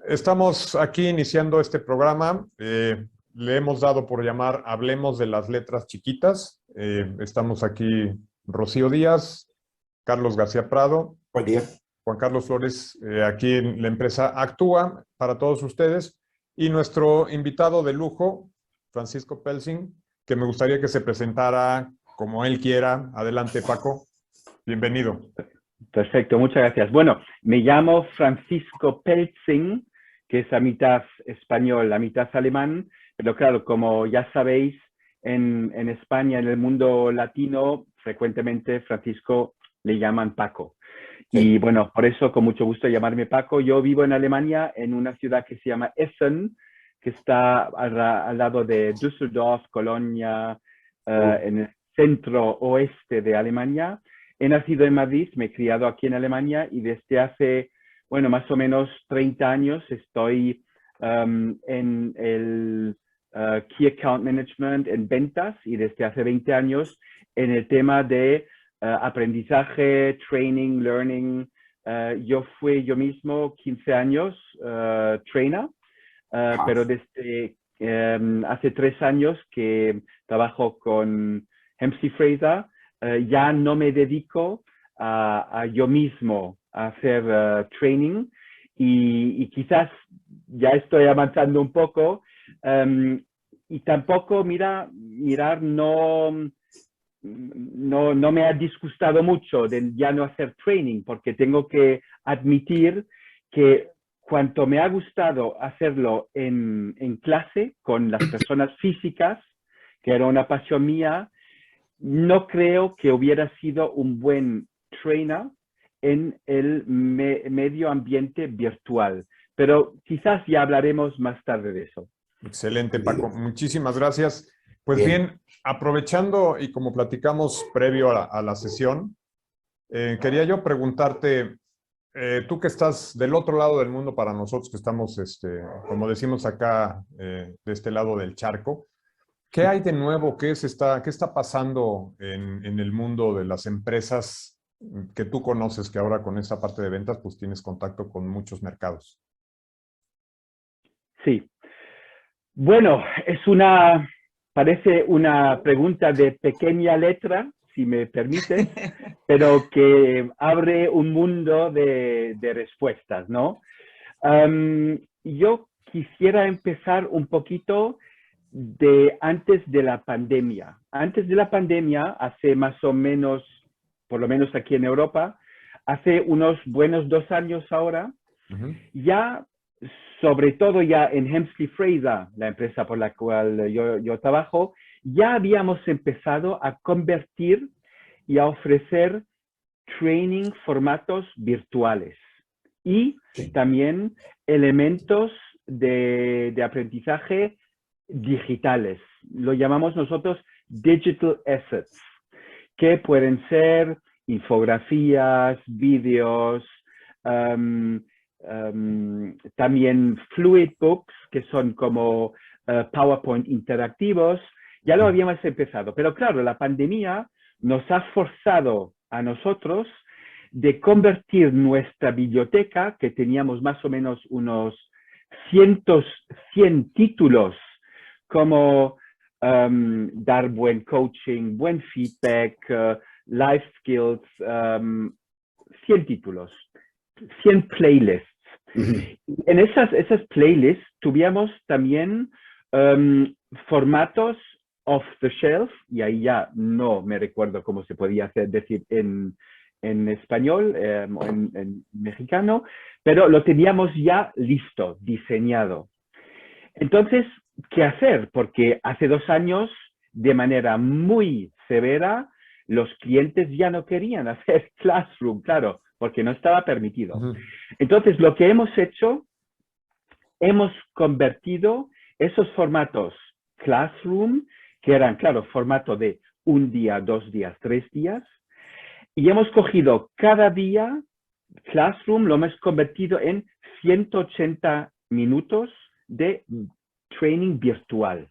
Estamos aquí iniciando este programa. Le hemos dado por llamar Hablemos de las letras chiquitas. Estamos aquí Rocío Díaz, Carlos García Prado, Buen día. Juan Carlos Flores, aquí en la empresa Actúa para todos ustedes, y nuestro invitado de lujo, Francisco Pelsing, que me gustaría que se presentara como él quiera. Adelante, Paco. Bienvenido. Perfecto, muchas gracias. Bueno, me llamo Francisco Pelsing, que es a mitad español, a mitad alemán, pero claro, como ya sabéis, en España, en el mundo latino, frecuentemente Francisco le llaman Paco. Sí. Y bueno, por eso, con mucho gusto llamarme Paco. Yo vivo en Alemania, en una ciudad que se llama Essen, que está al lado de Düsseldorf, Colonia, en el centro oeste de Alemania. He nacido en Madrid, me he criado aquí en Alemania y desde hace, bueno, más o menos 30 años estoy en el Key Account Management, en ventas, y desde hace 20 años en el tema de aprendizaje, training, learning. Yo fui yo mismo 15 años trainer, pero desde hace 3 años que trabajo con Hemsley Fraser. Ya no me dedico a yo mismo a hacer training y quizás ya estoy avanzando un poco y tampoco mirar no me ha disgustado mucho de ya no hacer training, porque tengo que admitir que cuanto me ha gustado hacerlo en clase con las personas físicas, que era una pasión mía, no creo que hubiera sido un buen trainer en el medio ambiente virtual, pero quizás ya hablaremos más tarde de eso. Excelente, Paco. Muchísimas gracias. Pues bien, aprovechando y como platicamos previo a la sesión, quería yo preguntarte, tú que estás del otro lado del mundo para nosotros que estamos, como decimos acá, de este lado del charco, ¿qué hay de nuevo? ¿Qué está pasando en el mundo de las empresas que tú conoces, que ahora con esta parte de ventas pues tienes contacto con muchos mercados? Sí. Bueno, parece una pregunta de pequeña letra, si me permites, pero que abre un mundo de respuestas, ¿no? Yo quisiera empezar un poquito de antes de la pandemia. Antes de la pandemia, hace más o menos, por lo menos aquí en Europa, hace unos buenos 2 años ahora, ya, sobre todo ya en Hemsley Fraser, la empresa por la cual yo trabajo, ya habíamos empezado a convertir y a ofrecer training formatos virtuales y también elementos de aprendizaje digitales. Lo llamamos nosotros digital assets, que pueden ser infografías, vídeos, también fluid books, que son como PowerPoint interactivos. Ya lo habíamos empezado, pero claro, la pandemia nos ha forzado a nosotros de convertir nuestra biblioteca, que teníamos más o menos unos 100 títulos, como dar buen coaching, buen feedback, life skills, 100 títulos, 100 playlists. En esas playlists tuvimos también formatos off the shelf, y ahí ya no me recuerdo cómo se podía decir en español o en mexicano, pero lo teníamos ya listo, diseñado. Entonces, ¿qué hacer? Porque hace 2 años, de manera muy severa, los clientes ya no querían hacer Classroom, claro, porque no estaba permitido. Entonces, lo que hemos hecho, hemos convertido esos formatos Classroom, que eran, claro, formato de 1 día, 2 días, 3 días, y hemos cogido cada día Classroom, lo hemos convertido en 180 minutos de training virtual.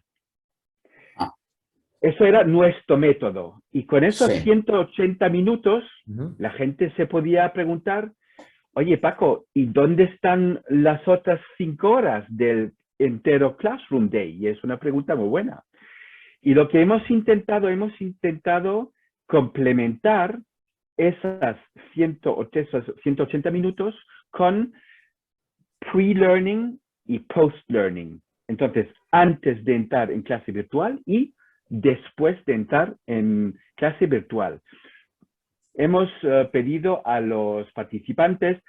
Eso era nuestro método. Y con esos 180 minutos, la gente se podía preguntar, oye Paco, ¿y dónde están las otras 5 horas del entero Classroom Day? Y es una pregunta muy buena. Y lo que hemos intentado complementar esas 180 minutos con pre-learning y post-learning. Entonces, antes de entrar en clase virtual y después de entrar en clase virtual. Hemos pedido a los participantes,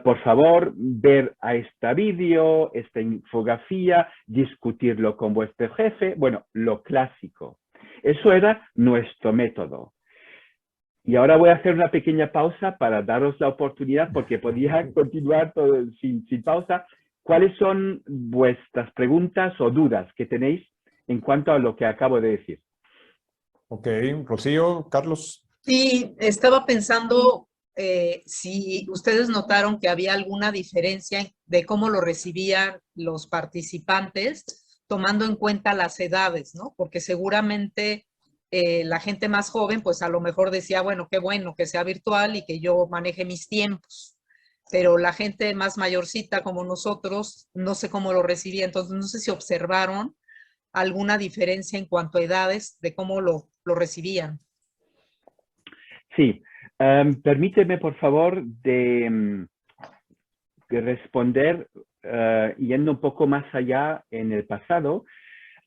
por favor, ver a esta vídeo, esta infografía, discutirlo con vuestro jefe. Bueno, lo clásico. Eso era nuestro método. Y ahora voy a hacer una pequeña pausa para daros la oportunidad, porque podía continuar todo sin pausa. ¿Cuáles son vuestras preguntas o dudas que tenéis en cuanto a lo que acabo de decir? Ok, Rocío, Carlos. Sí, estaba pensando si ustedes notaron que había alguna diferencia de cómo lo recibían los participantes, tomando en cuenta las edades, ¿no? Porque seguramente la gente más joven, pues a lo mejor decía, bueno que sea virtual y que yo maneje mis tiempos. Pero la gente más mayorcita como nosotros, no sé cómo lo recibía. Entonces, no sé si observaron alguna diferencia en cuanto a edades de cómo lo recibían. Sí, permíteme por favor de responder yendo un poco más allá en el pasado.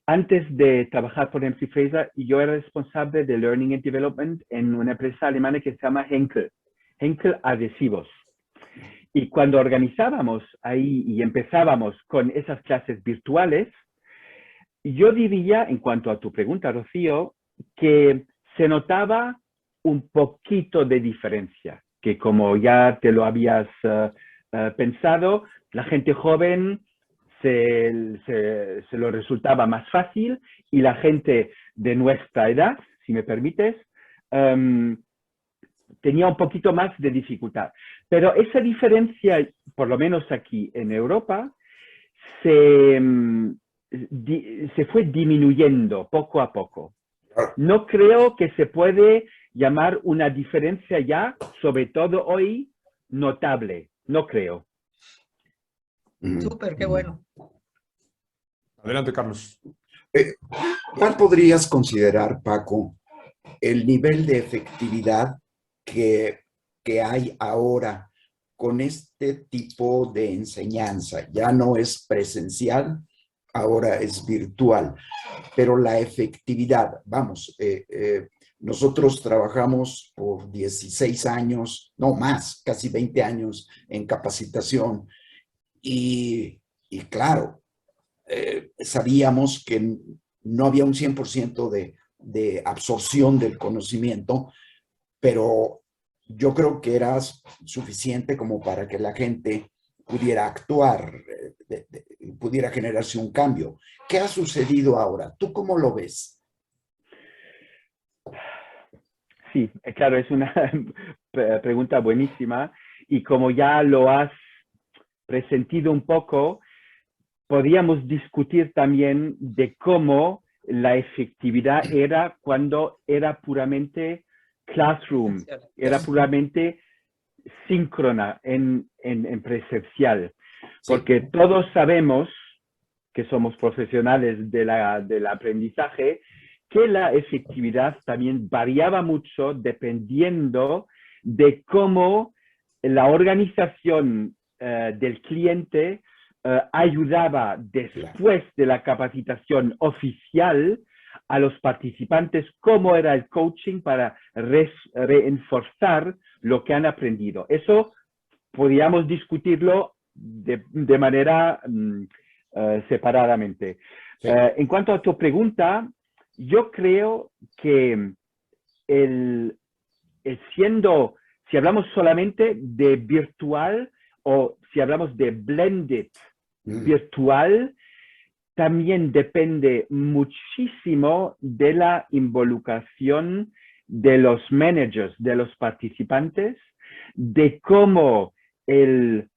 Antes de trabajar por MC Fraser, yo era responsable de Learning and Development en una empresa alemana que se llama Henkel, Henkel Adhesivos. Y cuando organizábamos ahí y empezábamos con esas clases virtuales, yo diría, en cuanto a tu pregunta, Rocío, que se notaba un poquito de diferencia, que como ya te lo habías pensado, la gente joven se lo resultaba más fácil y la gente de nuestra edad, si me permites, tenía un poquito más de dificultad. Pero esa diferencia, por lo menos aquí en Europa, se fue disminuyendo poco a poco. No creo que se puede llamar una diferencia ya, sobre todo hoy, notable. No creo. Súper, qué bueno. Adelante, Carlos. ¿Cuál podrías considerar, Paco, el nivel de efectividad que hay ahora con este tipo de enseñanza? Ya no es presencial, ahora es virtual, pero la efectividad, vamos, nosotros trabajamos por 16 años, no más, casi 20 años en capacitación y claro, sabíamos que no había un 100% de absorción del conocimiento, pero yo creo que era suficiente como para que la gente pudiera actuar, pudiera generarse un cambio. ¿Qué ha sucedido ahora? ¿Tú cómo lo ves? Sí, claro, es una pregunta buenísima y como ya lo has presentido un poco, podríamos discutir también de cómo la efectividad era cuando era puramente classroom, era puramente síncrona en presencial. Porque sí, todos sabemos que somos profesionales del aprendizaje, que la efectividad también variaba mucho dependiendo de cómo la organización del cliente ayudaba después de la capacitación oficial a los participantes cómo era el coaching para reforzar lo que han aprendido. Eso podríamos discutirlo de manera separadamente. Sí. En cuanto a tu pregunta, yo creo que si hablamos solamente de virtual o si hablamos de blended virtual, también depende muchísimo de la involucración de los managers, de los participantes, de cómo el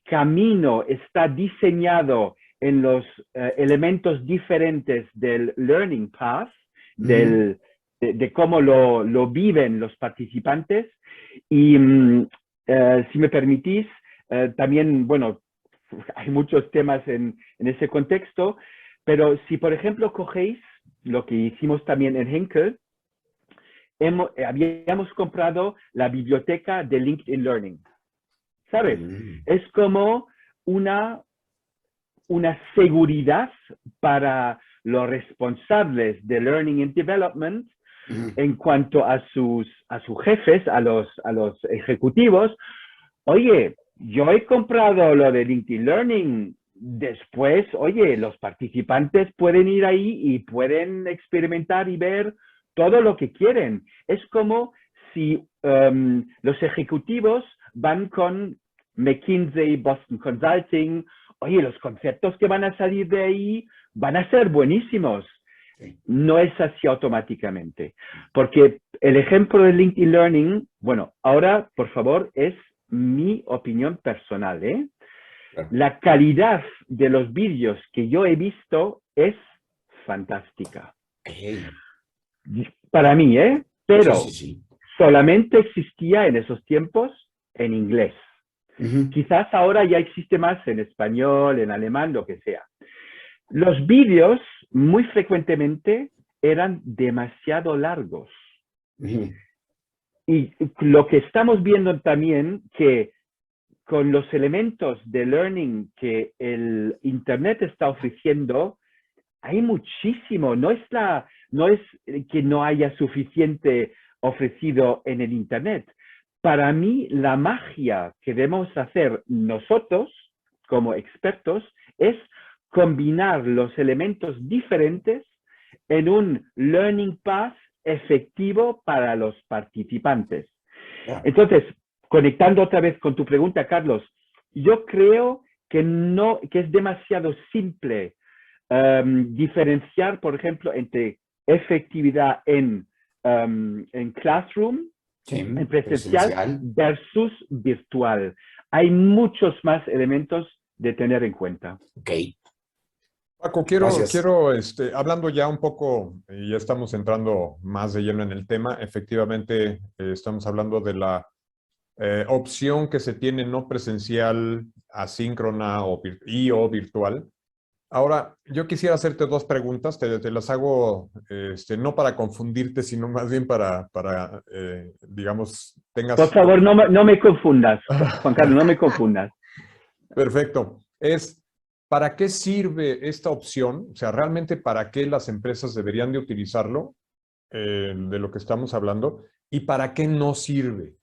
camino está diseñado en los elementos diferentes del learning path, del de cómo lo viven los participantes. Y si me permitís, también, bueno, hay muchos temas en ese contexto, pero si, por ejemplo, cogéis lo que hicimos también en Henkel, habíamos comprado la biblioteca de LinkedIn Learning. ¿Sabes? Es como una seguridad para los responsables de Learning and Development en cuanto a sus jefes, a los ejecutivos. Oye, yo he comprado lo de LinkedIn Learning. Después, oye, los participantes pueden ir ahí y pueden experimentar y ver todo lo que quieren. Es como si los ejecutivos van con McKinsey, Boston Consulting. Oye, los conceptos que van a salir de ahí van a ser buenísimos. No es así automáticamente. Porque el ejemplo de LinkedIn Learning, bueno, ahora, por favor, es mi opinión personal, ¿eh? La calidad de los vídeos que yo he visto es fantástica. Para mí, ¿eh? Pero solamente existía en esos tiempos en inglés. Quizás ahora ya existe más en español, en alemán, lo que sea. Los vídeos muy frecuentemente eran demasiado largos. Y lo que estamos viendo también, que con los elementos de learning que el Internet está ofreciendo, hay muchísimo. No es que no haya suficiente ofrecido en el Internet. Para mí, la magia que debemos hacer nosotros, como expertos, es combinar los elementos diferentes en un learning path efectivo para los participantes. Entonces, conectando otra vez con tu pregunta, Carlos, yo creo que es demasiado simple diferenciar, por ejemplo, entre efectividad en classroom, en presencial versus virtual. Hay muchos más elementos de tener en cuenta. Paco, quiero hablando ya un poco, y ya estamos entrando más de lleno en el tema, efectivamente estamos hablando de la opción que se tiene no presencial, asíncrona o virtual. Ahora, yo quisiera hacerte dos preguntas, te las hago no para confundirte, sino más bien para digamos, tengas... Por favor, no me confundas, Juan Carlos, no me confundas. Perfecto. ¿Para qué sirve esta opción? O sea, ¿realmente para qué las empresas deberían de utilizarlo? De lo que estamos hablando. ¿Y para qué no sirve?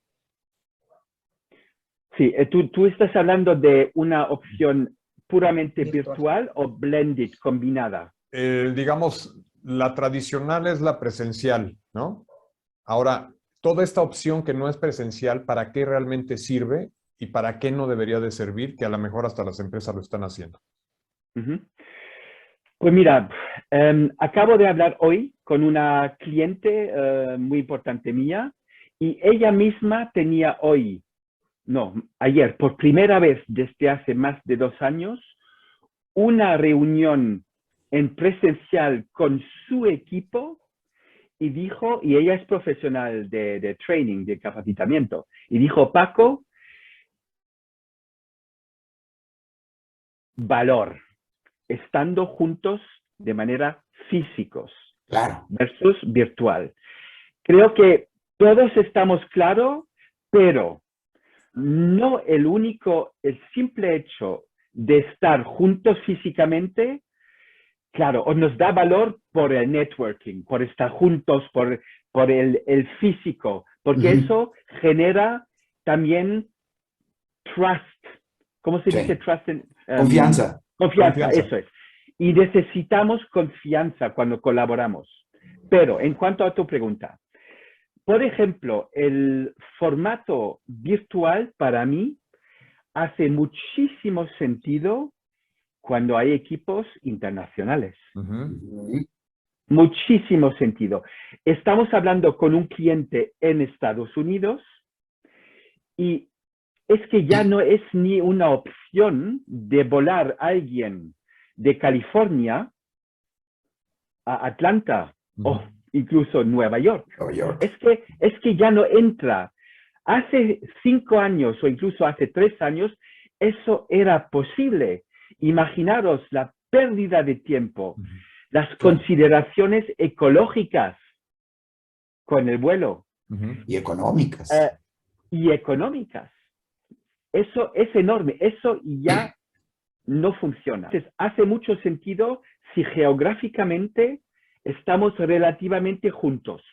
Sí, tú estás hablando de una opción puramente virtual o blended, combinada. Digamos, la tradicional es la presencial, ¿no? Ahora, toda esta opción que no es presencial, ¿para qué realmente sirve y para qué no debería de servir? Que a lo mejor hasta las empresas lo están haciendo. Pues mira, acabo de hablar hoy con una cliente muy importante mía y ella misma tenía ayer, por primera vez desde hace más de 2 años, una reunión en presencial con su equipo y ella es profesional de training, de capacitamiento, y dijo, Paco, valor, estando juntos de manera físicos versus virtual. Creo que todos estamos claros, pero no el simple hecho de estar juntos físicamente, claro, o nos da valor por el networking, por estar juntos, por el físico, porque eso genera también trust. ¿Cómo se dice trust? Confianza. Confianza, eso es. Y necesitamos confianza cuando colaboramos. Pero en cuanto a tu pregunta, por ejemplo, el formato virtual para mí hace muchísimo sentido cuando hay equipos internacionales. Muchísimo sentido. Estamos hablando con un cliente en Estados Unidos y es que ya no es ni una opción de volar a alguien de California a Atlanta. incluso Nueva York. Nueva York. Es que ya no entra. Hace 5 años o incluso hace 3 años, eso era posible. Imaginaros la pérdida de tiempo, las consideraciones ecológicas con el vuelo. Y económicas. Y económicas. Eso es enorme. Eso ya no funciona. Entonces, hace mucho sentido si geográficamente estamos relativamente juntos.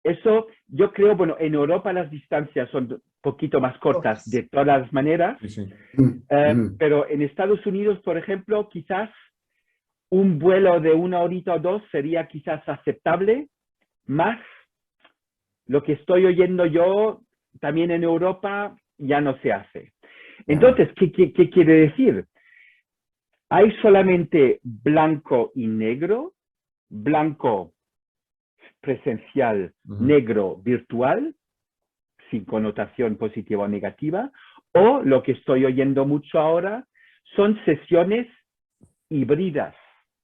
Eso, yo creo, bueno, en Europa las distancias son un poquito más cortas de todas maneras, pero en Estados Unidos, por ejemplo, quizás un vuelo de 1 horita o 2 sería quizás aceptable, más lo que estoy oyendo yo también en Europa ya no se hace. Entonces, ¿qué quiere decir? Hay solamente blanco y negro, blanco presencial, negro virtual, sin connotación positiva o negativa, o lo que estoy oyendo mucho ahora son sesiones híbridas,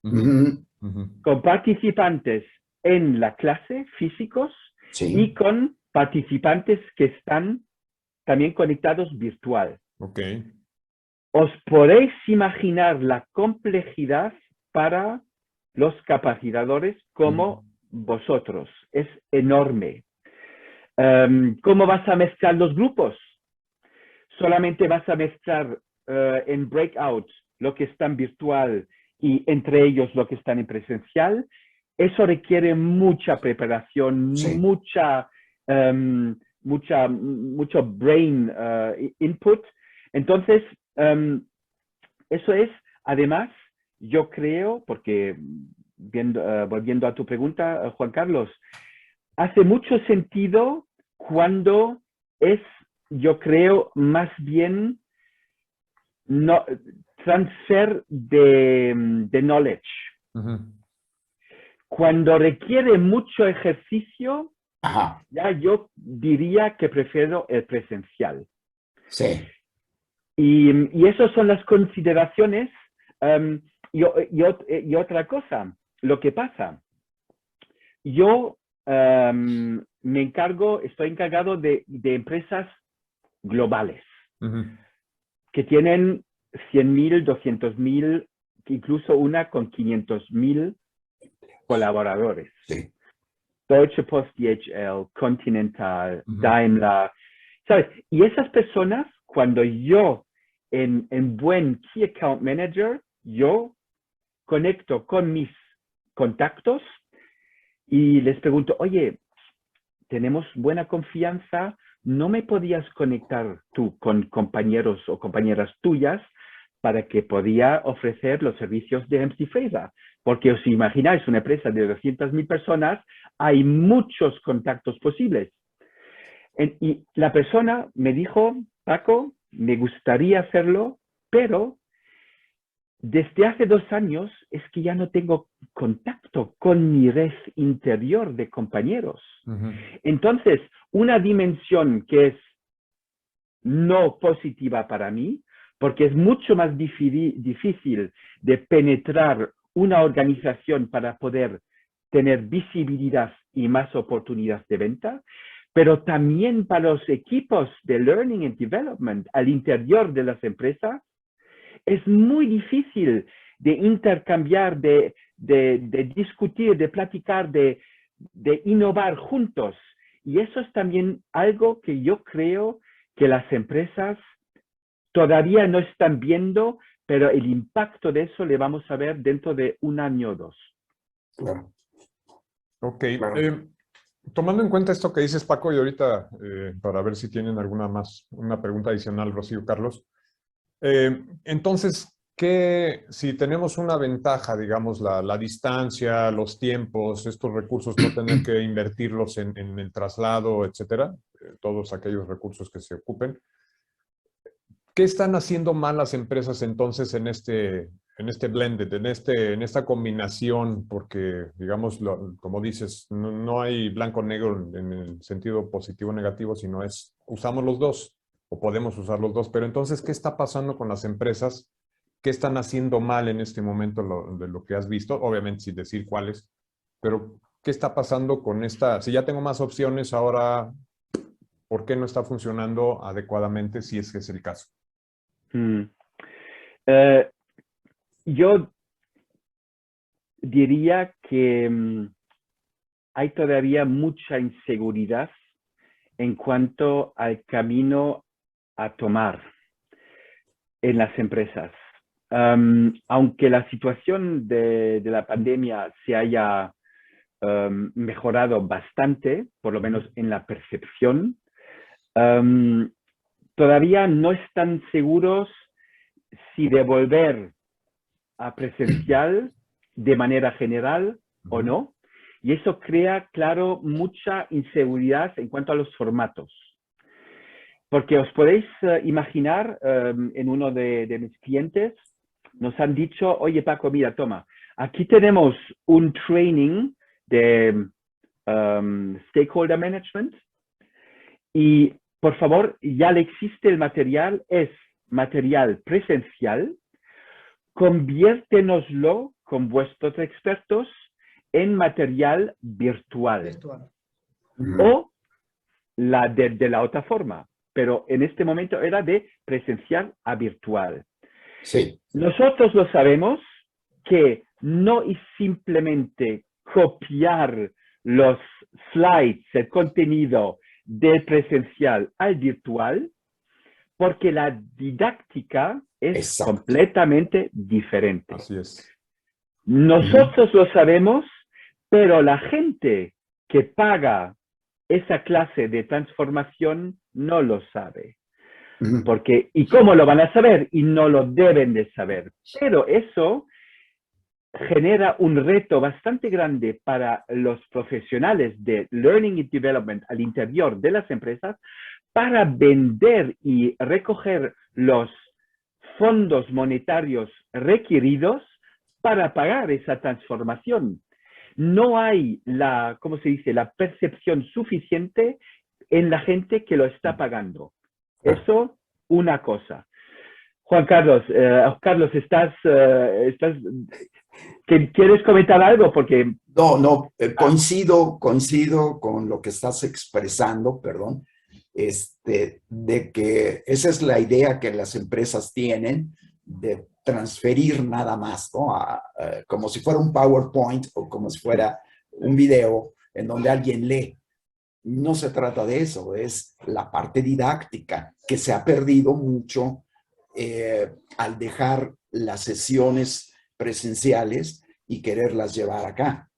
con participantes en la clase físicos y con participantes que están también conectados virtual. Os podéis imaginar la complejidad para los capacitadores como vosotros. Es enorme. ¿Cómo vas a mezclar los grupos? Solamente vas a mezclar en breakout lo que está en virtual y entre ellos lo que está en presencial. Eso requiere mucha preparación, mucho brain input. Entonces, eso es, además, yo creo, porque volviendo a tu pregunta, Juan Carlos, hace mucho sentido cuando es, yo creo, más bien transfer de knowledge. Cuando requiere mucho ejercicio, ya yo diría que prefiero el presencial. Sí. Y esas son las consideraciones. Y otra cosa, lo que pasa, yo estoy encargado de empresas globales que tienen 100.000, 200.000, incluso una con 500.000 colaboradores. Sí. Deutsche Post, DHL, Continental, Daimler, ¿sabes? Y esas personas, cuando yo, en buen Key Account Manager, yo conecto con mis contactos y les pregunto, oye, tenemos buena confianza, ¿no me podías conectar tú con compañeros o compañeras tuyas para que podía ofrecer los servicios de MC Fraser? Porque os imagináis una empresa de 200.000 personas, hay muchos contactos posibles. Y la persona me dijo, Paco, me gustaría hacerlo, pero desde hace 2 años es que ya no tengo contacto con mi red interior de compañeros. Entonces, una dimensión que es no positiva para mí, porque es mucho más difícil de penetrar una organización para poder tener visibilidad y más oportunidades de venta, pero también para los equipos de Learning and Development al interior de las empresas, es muy difícil de intercambiar, de discutir, de platicar, de innovar juntos. Y eso es también algo que yo creo que las empresas todavía no están viendo, pero el impacto de eso le vamos a ver dentro de 1 año o 2. Claro. Ok. Claro. Tomando en cuenta esto que dices, Paco, y ahorita para ver si tienen una pregunta adicional, Rocío, Carlos. Entonces, si tenemos una ventaja, digamos, la distancia, los tiempos, estos recursos, no tener que invertirlos en el traslado, etcétera, todos aquellos recursos que se ocupen, ¿qué están haciendo mal las empresas entonces en este blended, en esta combinación? Porque, digamos, como dices, no hay blanco-negro en el sentido positivo o negativo, sino usamos los dos o podemos usar los dos. Pero entonces, ¿qué está pasando con las empresas? ¿Qué están haciendo mal en este momento de lo que has visto? Obviamente sin decir cuáles, pero ¿qué está pasando con esta? Si ya tengo más opciones ahora, ¿por qué no está funcionando adecuadamente si es que es el caso? Yo diría que hay todavía mucha inseguridad en cuanto al camino a tomar en las empresas. Aunque la situación de la pandemia se haya mejorado bastante, por lo menos en la percepción, todavía no están seguros si devolver a presencial de manera general o no. Y eso crea, claro, mucha inseguridad en cuanto a los formatos. Porque os podéis imaginar, en uno de mis clientes, nos han dicho, oye Paco, mira, toma, aquí tenemos un training de stakeholder management y por favor, ya le existe el material, es material presencial, conviértenoslo con vuestros expertos en material virtual. O de la otra forma, pero en este momento era de presencial a virtual. Sí. Nosotros lo sabemos que no es simplemente copiar los slides, el contenido del presencial al virtual, porque la didáctica es completamente diferente. Así es. Nosotros lo sabemos, pero la gente que paga esa clase de transformación no lo sabe. Porque, ¿y cómo lo van a saber? Y no lo deben de saber. Pero eso genera un reto bastante grande para los profesionales de Learning and Development al interior de las empresas para vender y recoger los fondos monetarios requeridos para pagar esa transformación. No hay ¿cómo se dice?, la percepción suficiente en la gente que lo está pagando. Eso, una cosa. Juan Carlos, ¿quieres comentar algo? Porque... No, coincido con lo que estás expresando, perdón, de que esa es la idea que las empresas tienen de transferir nada más, ¿no? Como si fuera un PowerPoint o como si fuera un video en donde alguien lee. No se trata de eso, es la parte didáctica que se ha perdido mucho al dejar las sesiones presenciales y quererlas llevar acá.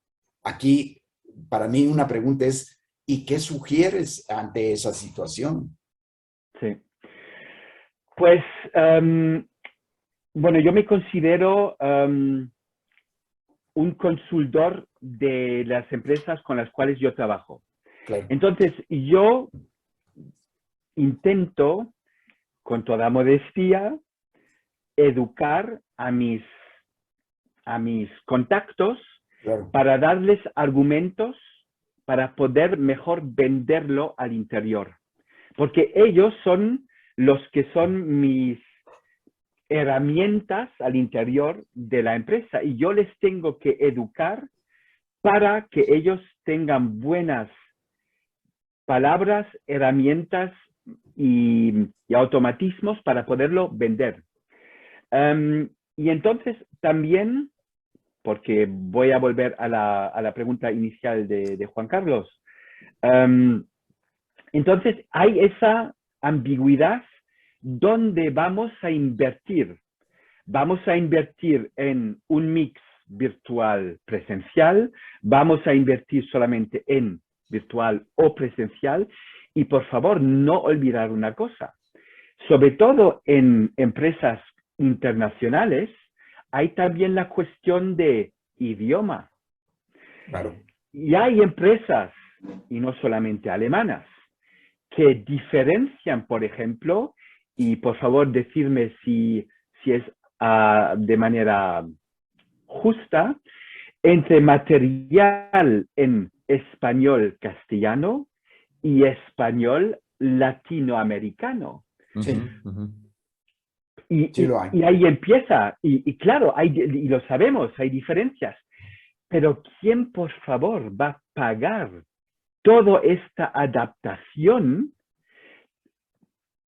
Aquí, para mí, una pregunta es, ¿y qué sugieres ante esa situación? Sí. Pues, bueno, yo me considero un consultor de las empresas con las cuales yo trabajo. Claro. Entonces, yo intento, con toda modestia, educar a mis contactos, claro, para darles argumentos para poder mejor venderlo al interior. Porque ellos son los que son mis herramientas al interior de la empresa y yo les tengo que educar para que ellos tengan buenas palabras, herramientas y automatismos para poderlo vender. Y entonces también, porque voy a volver a la pregunta inicial de Juan Carlos, entonces hay esa ambigüedad donde vamos a invertir. Vamos a invertir en un mix virtual presencial, vamos a invertir solamente en virtual o presencial y por favor no olvidar una cosa, sobre todo en empresas internacionales hay también la cuestión de idioma. Claro. Y hay empresas, y no solamente alemanas, que diferencian, por ejemplo, y por favor decirme si es de manera justa, entre material en español castellano y español latinoamericano. Sí. Y ahí empieza, y claro, y lo sabemos, hay diferencias, pero ¿quién, por favor, va a pagar toda esta adaptación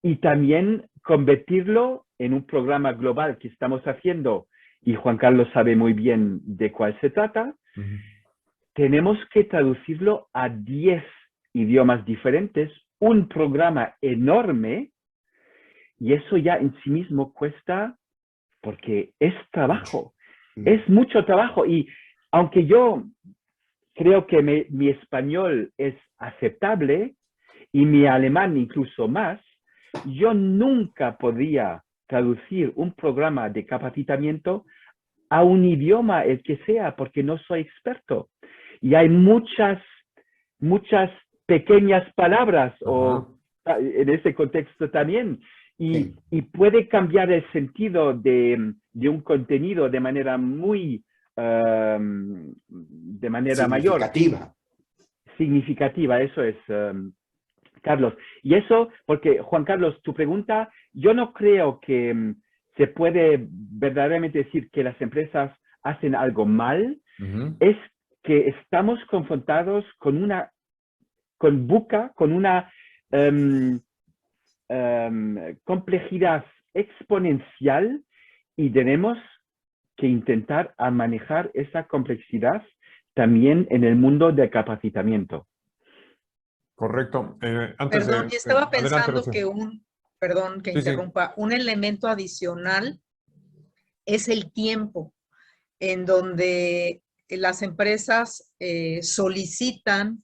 y también convertirlo en un programa global que estamos haciendo? Y Juan Carlos sabe muy bien de cuál se trata. Tenemos que traducirlo a 10 idiomas diferentes, un programa enorme, y eso ya en sí mismo cuesta, porque es trabajo, es mucho trabajo. Y aunque yo creo que mi español es aceptable y mi alemán incluso más, yo nunca podría traducir un programa de capacitamiento a un idioma, el que sea, porque no soy experto. Y hay muchas pequeñas palabras o, en ese contexto también. Y puede cambiar el sentido de un contenido de manera muy, de manera significativa. mayor. Significativa, eso es, Carlos. Y eso, porque Juan Carlos, tu pregunta, yo no creo que se puede verdaderamente decir que las empresas hacen algo mal. Es que estamos confrontados con una complejidad exponencial y tenemos que intentar a manejar esa complejidad también en el mundo del capacitamiento. Correcto. Perdón, y estaba pensando adelante, que perdón que interrumpa, un elemento adicional es el tiempo, en donde las empresas solicitan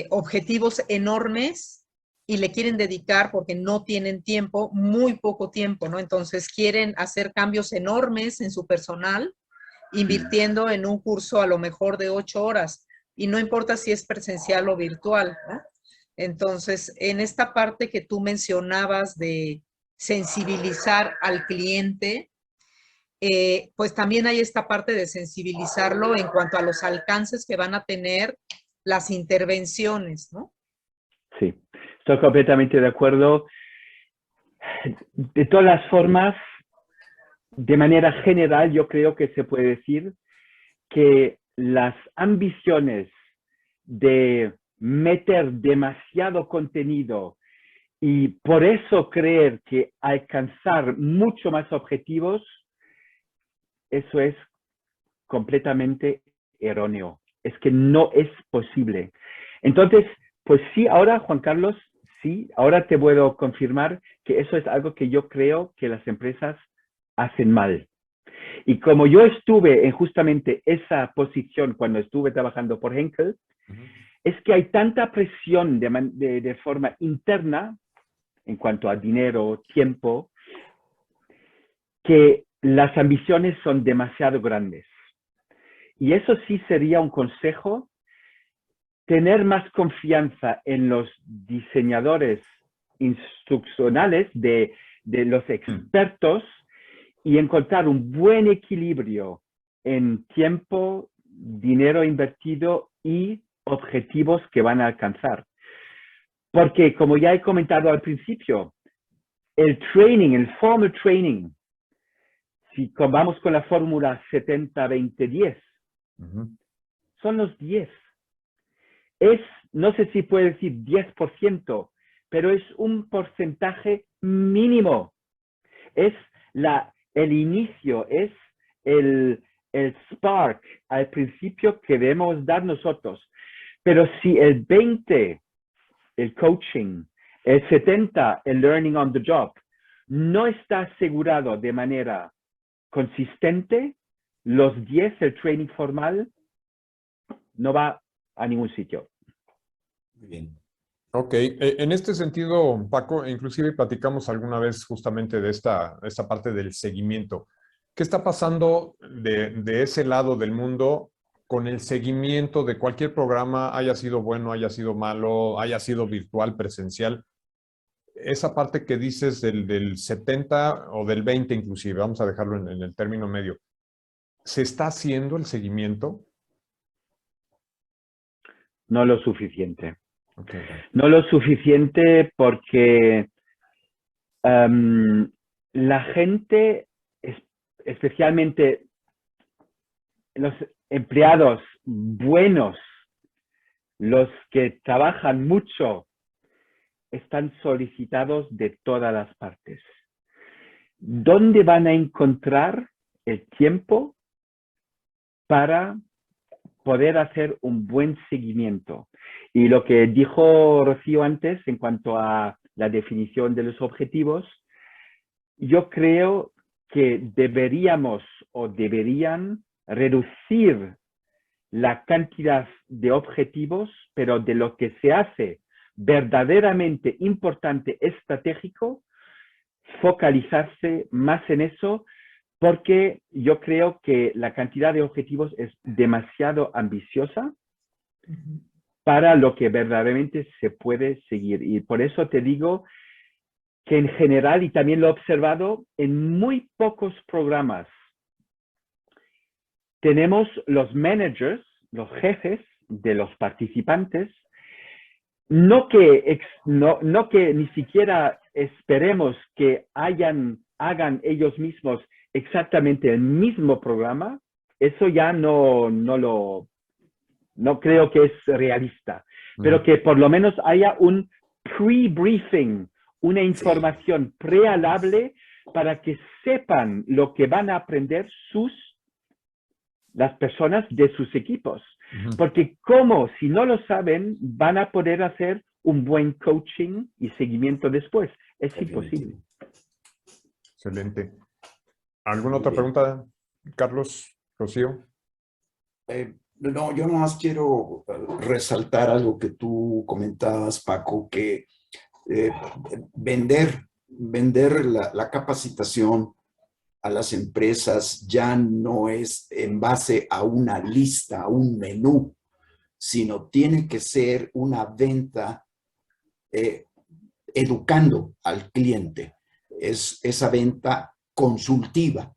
objetivos enormes y le quieren dedicar, porque no tienen tiempo, muy poco tiempo, ¿no? Entonces quieren hacer cambios enormes en su personal, invirtiendo en un curso a lo mejor de 8 horas, y no importa si es presencial o virtual, ¿no? Entonces, en esta parte que tú mencionabas de sensibilizar al cliente, pues también hay esta parte de sensibilizarlo en cuanto a los alcances que van a tener las intervenciones, ¿no? Sí, estoy completamente de acuerdo. De todas las formas, de manera general, yo creo que se puede decir que las ambiciones de meter demasiado contenido y por eso creer que alcanzar mucho más objetivos, eso es completamente erróneo. Es que no es posible. Entonces, pues sí, ahora, Juan Carlos, sí, ahora te puedo confirmar que eso es algo que yo creo que las empresas hacen mal. Y como yo estuve en justamente esa posición cuando estuve trabajando por Henkel, es que hay tanta presión de forma interna en cuanto a dinero, tiempo, que las ambiciones son demasiado grandes. Y eso sí sería un consejo, tener más confianza en los diseñadores instruccionales de los expertos y encontrar un buen equilibrio en tiempo, dinero invertido y objetivos que van a alcanzar. Porque como ya he comentado al principio, el training, el formal training, si vamos con la fórmula 70-20-10, son los 10. No sé si puede decir 10%, pero es un porcentaje mínimo. Es el inicio, es el spark al principio que debemos dar nosotros. Pero si el 20, el coaching, el 70, el learning on the job, no está asegurado de manera consistente, los 10, el training formal, no va a ningún sitio. Muy bien. Ok, en este sentido, Paco, inclusive platicamos alguna vez justamente de esta parte del seguimiento. ¿Qué está pasando de ese lado del mundo con el seguimiento de cualquier programa, haya sido bueno, haya sido malo, haya sido virtual, presencial? Esa parte que dices del 70 o del 20 inclusive, vamos a dejarlo en el término medio. ¿Se está haciendo el seguimiento? No lo suficiente. Okay. No lo suficiente porque la gente, especialmente empleados buenos, los que trabajan mucho, están solicitados de todas las partes. ¿Dónde van a encontrar el tiempo para poder hacer un buen seguimiento? Y lo que dijo Rocío antes en cuanto a la definición de los objetivos, yo creo que deberíamos o deberían reducir la cantidad de objetivos, pero de lo que se hace verdaderamente importante, estratégico, focalizarse más en eso, porque yo creo que la cantidad de objetivos es demasiado ambiciosa para lo que verdaderamente se puede seguir. Y por eso te digo que en general, y también lo he observado, en muy pocos programas tenemos los managers, los jefes de los participantes, no que ni siquiera esperemos que hagan ellos mismos exactamente el mismo programa, eso ya no creo que es realista, pero que por lo menos haya un pre-briefing, una información prealable para que sepan lo que van a aprender las personas de sus equipos. Porque si no lo saben, van a poder hacer un buen coaching y seguimiento después. Es imposible. Excelente. ¿Alguna otra pregunta, Carlos, Rocío? No, yo nomás quiero resaltar algo que tú comentabas, Paco, que vender la capacitación a las empresas ya no es en base a una lista, a un menú, sino tiene que ser una venta educando al cliente. Es esa venta consultiva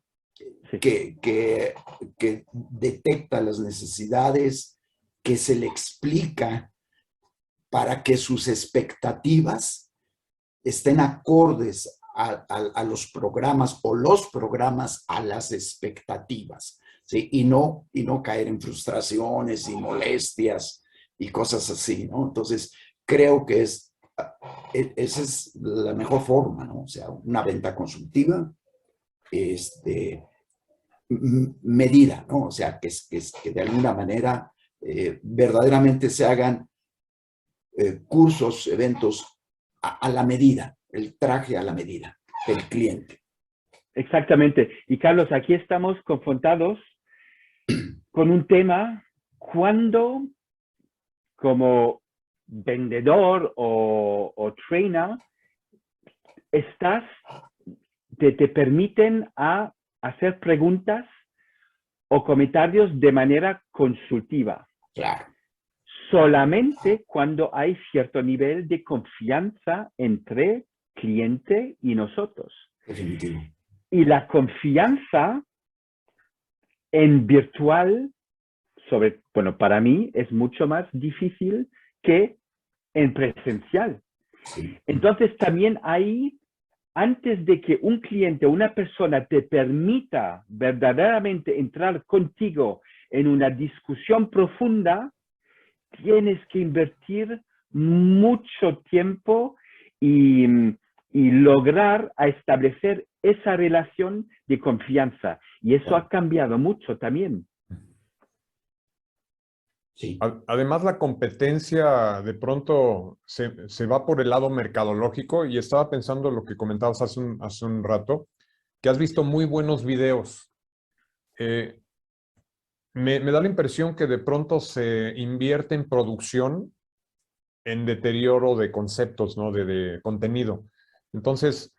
que detecta las necesidades, que se le explica para que sus expectativas estén acordes a los programas o los programas a las expectativas, ¿sí? Y no caer en frustraciones y molestias y cosas así, ¿no? Entonces, creo que esa es la mejor forma, ¿no? O sea, una venta consultiva, medida, ¿no? O sea, que de alguna manera verdaderamente se hagan cursos, eventos a la medida, el traje a la medida del cliente. Exactamente. Y Carlos, aquí estamos confrontados con un tema cuando como vendedor o trainer te permiten a hacer preguntas o comentarios de manera consultiva. Claro. Solamente cuando hay cierto nivel de confianza entre cliente y nosotros. Definitivo. Y la confianza en virtual, para mí es mucho más difícil que en presencial. Sí. Entonces también ahí, antes de que un cliente o una persona te permita verdaderamente entrar contigo en una discusión profunda, tienes que invertir mucho tiempo y lograr establecer esa relación de confianza. Y eso ha cambiado mucho también. Sí. Además, la competencia de pronto se va por el lado mercadológico, y estaba pensando lo que comentabas hace un rato, que has visto muy buenos videos. Me da la impresión que de pronto se invierte en producción, en deterioro de conceptos, ¿no? De contenido. Entonces,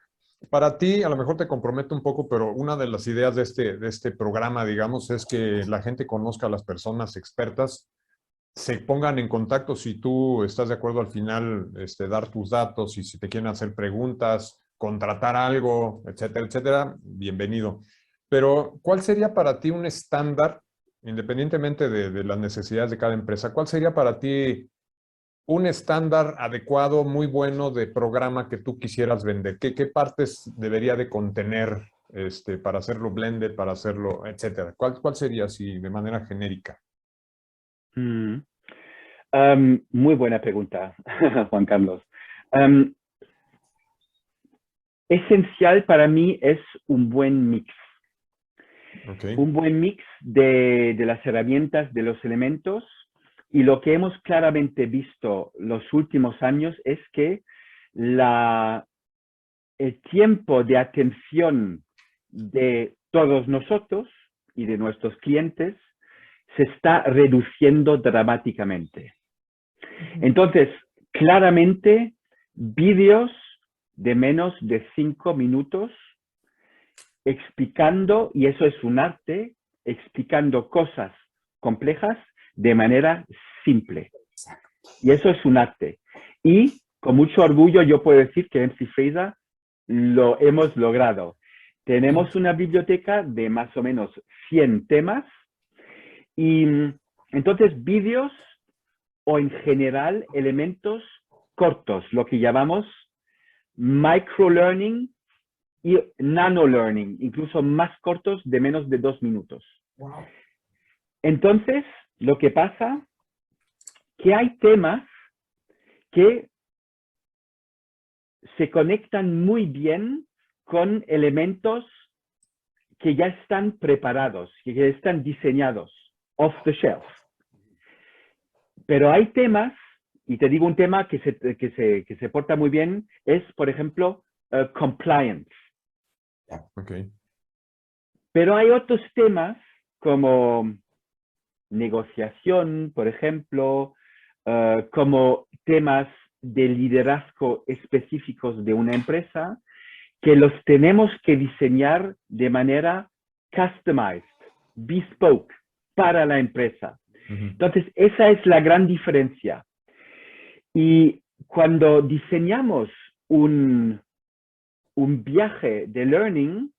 para ti, a lo mejor te comprometo un poco, pero una de las ideas de este programa, digamos, es que la gente conozca a las personas expertas, se pongan en contacto si tú estás de acuerdo al final, dar tus datos, y si te quieren hacer preguntas, contratar algo, etcétera, etcétera, bienvenido. Pero, ¿cuál sería para ti un estándar, independientemente de las necesidades de cada empresa? ¿Cuál sería para ti un estándar adecuado, muy bueno de programa que tú quisieras vender? ¿Qué partes debería de contener para hacerlo blended, para hacerlo, etcétera? ¿Cuál sería así de manera genérica? Muy buena pregunta, Juan Carlos. Esencial para mí es un buen mix. Okay. Un buen mix de las herramientas, de los elementos. Y lo que hemos claramente visto los últimos años es que el tiempo de atención de todos nosotros y de nuestros clientes se está reduciendo dramáticamente. Entonces, claramente, vídeos de menos de 5 minutos explicando, y eso es un arte, explicando cosas complejas de manera simple. Y eso es un arte. Y con mucho orgullo yo puedo decir que en Cifresa lo hemos logrado. Tenemos una biblioteca de más o menos 100 temas y entonces vídeos o en general elementos cortos, lo que llamamos microlearning y nanolearning, incluso más cortos de menos de 2 minutos. Wow. Entonces, lo que pasa que hay temas que se conectan muy bien con elementos que ya están preparados, que ya están diseñados, off the shelf. Pero hay temas, y te digo un tema que se porta muy bien, es, por ejemplo, compliance. Okay. Pero hay otros temas como negociación, por ejemplo, como temas de liderazgo específicos de una empresa, que los tenemos que diseñar de manera customized, bespoke, para la empresa. Entonces, esa es la gran diferencia. Y cuando diseñamos un viaje de learning,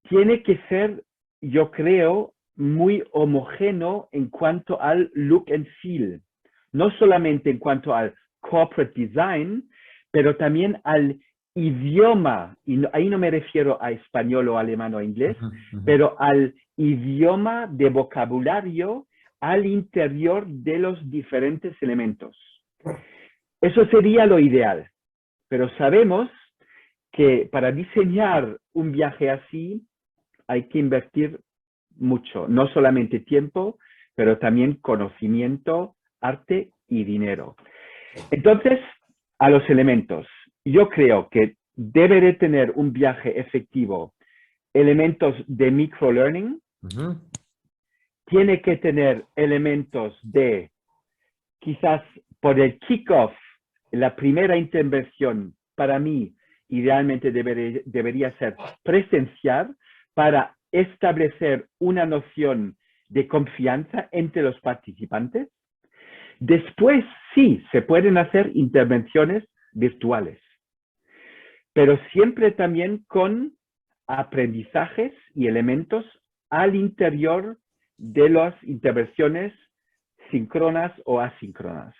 tiene que ser, yo creo, muy homogéneo en cuanto al look and feel. No solamente en cuanto al corporate design, pero también al idioma, y ahí no me refiero a español o alemán o inglés, pero al idioma de vocabulario al interior de los diferentes elementos. Eso sería lo ideal, pero sabemos que para diseñar un viaje así hay que invertir mucho, no solamente tiempo, pero también conocimiento, arte y dinero. Entonces, a los elementos. Yo creo que debe de tener un viaje efectivo elementos de microlearning, tiene que tener elementos de, quizás por el kickoff, la primera intervención, para mí, idealmente debería ser presencial para establecer una noción de confianza entre los participantes. Después, sí, se pueden hacer intervenciones virtuales, pero siempre también con aprendizajes y elementos al interior de las intervenciones síncronas o asíncronas.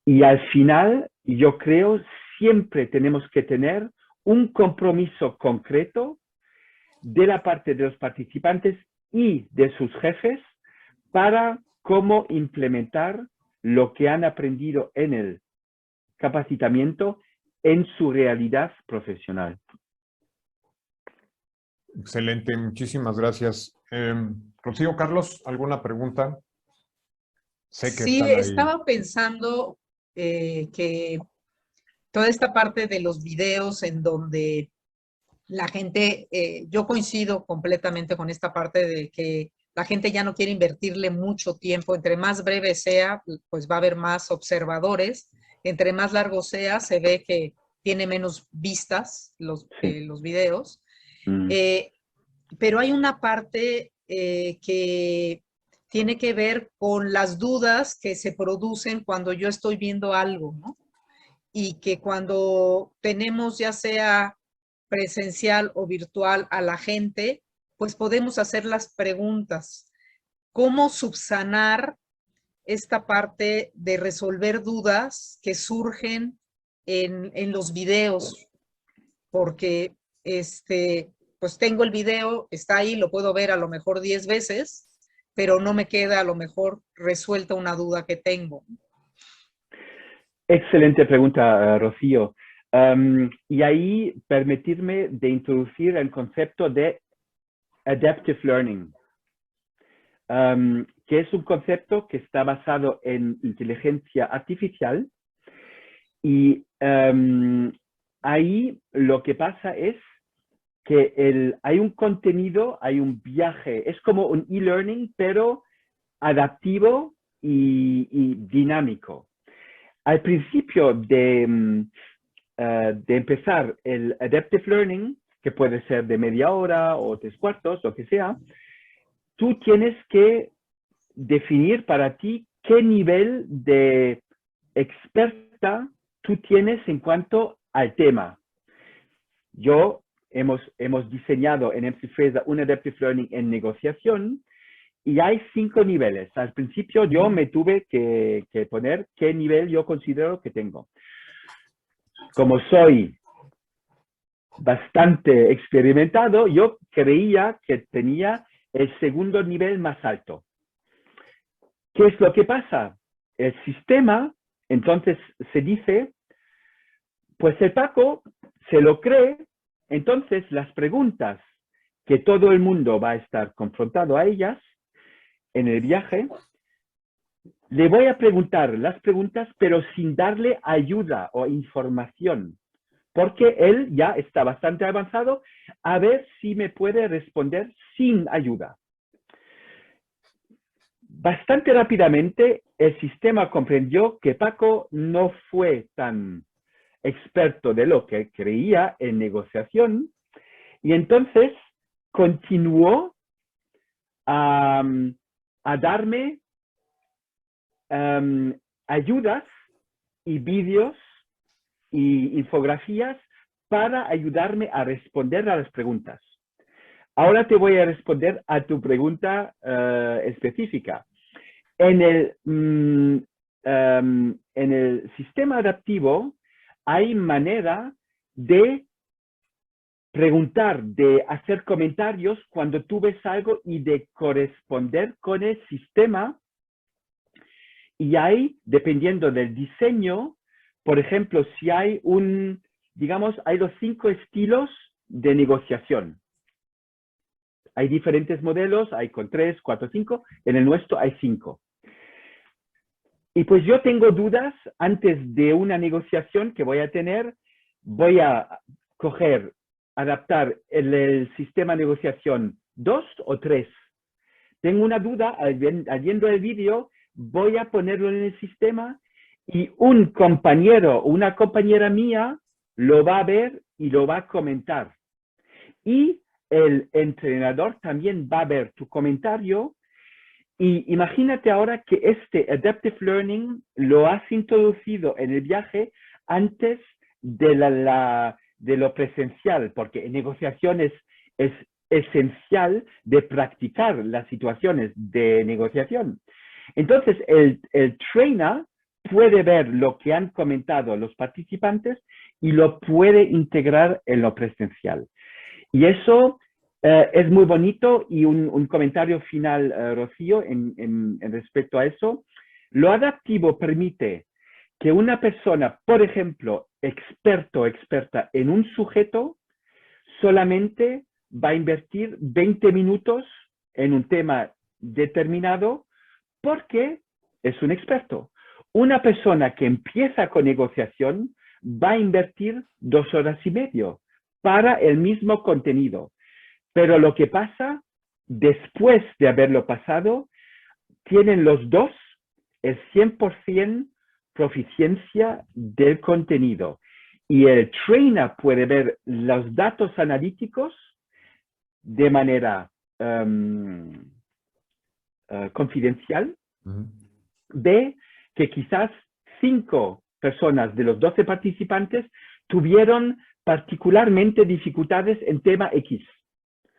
Y al final, yo creo, siempre tenemos que tener un compromiso concreto de la parte de los participantes y de sus jefes para cómo implementar lo que han aprendido en el capacitamiento en su realidad profesional. Excelente, muchísimas gracias. Rocío, Carlos, ¿alguna pregunta? Sé que Sí, están ahí. estaba pensando que toda esta parte de los videos en donde la gente, yo coincido completamente con esta parte de que la gente ya no quiere invertirle mucho tiempo, entre más breve sea, pues va a haber más observadores, entre más largo sea, se ve que tiene menos vistas los videos, pero hay una parte que tiene que ver con las dudas que se producen cuando yo estoy viendo algo, ¿no? Y que cuando tenemos ya sea presencial o virtual a la gente, pues podemos hacer las preguntas. ¿Cómo subsanar esta parte de resolver dudas que surgen en los videos? Porque pues tengo el video, está ahí, lo puedo ver a lo mejor 10 veces, pero no me queda a lo mejor resuelta una duda que tengo. Excelente pregunta, Rocío. Y ahí permitirme de introducir el concepto de Adaptive Learning, que es un concepto que está basado en inteligencia artificial. Y ahí lo que pasa es que hay un contenido, hay un viaje, es como un e-learning, pero adaptivo y dinámico. Al principio de empezar el Adaptive Learning, que puede ser de media hora o 3/4, lo que sea, tú tienes que definir para ti qué nivel de experta tú tienes en cuanto al tema. Hemos diseñado en MC Fraser un Adaptive Learning en negociación y hay 5 niveles. Al principio yo me tuve que poner qué nivel yo considero que tengo. Como soy bastante experimentado, yo creía que tenía el segundo nivel más alto. ¿Qué es lo que pasa? El sistema, entonces se dice, pues el Paco se lo cree, entonces las preguntas que todo el mundo va a estar confrontado a ellas en el viaje, le voy a preguntar las preguntas, pero sin darle ayuda o información, porque él ya está bastante avanzado, a ver si me puede responder sin ayuda. Bastante rápidamente el sistema comprendió que Paco no fue tan experto de lo que creía en negociación y entonces continuó a darme ayudas y vídeos y infografías para ayudarme a responder a las preguntas. Ahora te voy a responder a tu pregunta específica. En el sistema adaptivo hay manera de preguntar, de hacer comentarios cuando tú ves algo y de corresponder con el sistema. Y hay, dependiendo del diseño, por ejemplo, si hay hay los 5 estilos de negociación. Hay diferentes modelos, hay con 3, 4, 5. En el nuestro hay 5. Y pues yo tengo dudas antes de una negociación que voy a tener. Voy a adaptar el sistema de negociación 2 o 3. Tengo una duda, viendo el vídeo, voy a ponerlo en el sistema y un compañero o una compañera mía lo va a ver y lo va a comentar. Y el entrenador también va a ver tu comentario. Y imagínate ahora que este Adaptive Learning lo has introducido en el viaje antes de lo presencial, porque en negociación es esencial de practicar las situaciones de negociación. Entonces, el trainer puede ver lo que han comentado los participantes y lo puede integrar en lo presencial. Y eso es muy bonito. Y un comentario final, Rocío, en respecto a eso. Lo adaptivo permite que una persona, por ejemplo, experto o experta en un sujeto, solamente va a invertir 20 minutos en un tema determinado porque es un experto. Una persona que empieza con negociación va a invertir 2 horas y media para el mismo contenido. Pero lo que pasa, después de haberlo pasado, tienen los dos el 100% proficiencia del contenido. Y el trainer puede ver los datos analíticos de manera confidencial. Ve que quizás 5 personas de los 12 participantes tuvieron particularmente dificultades en tema X.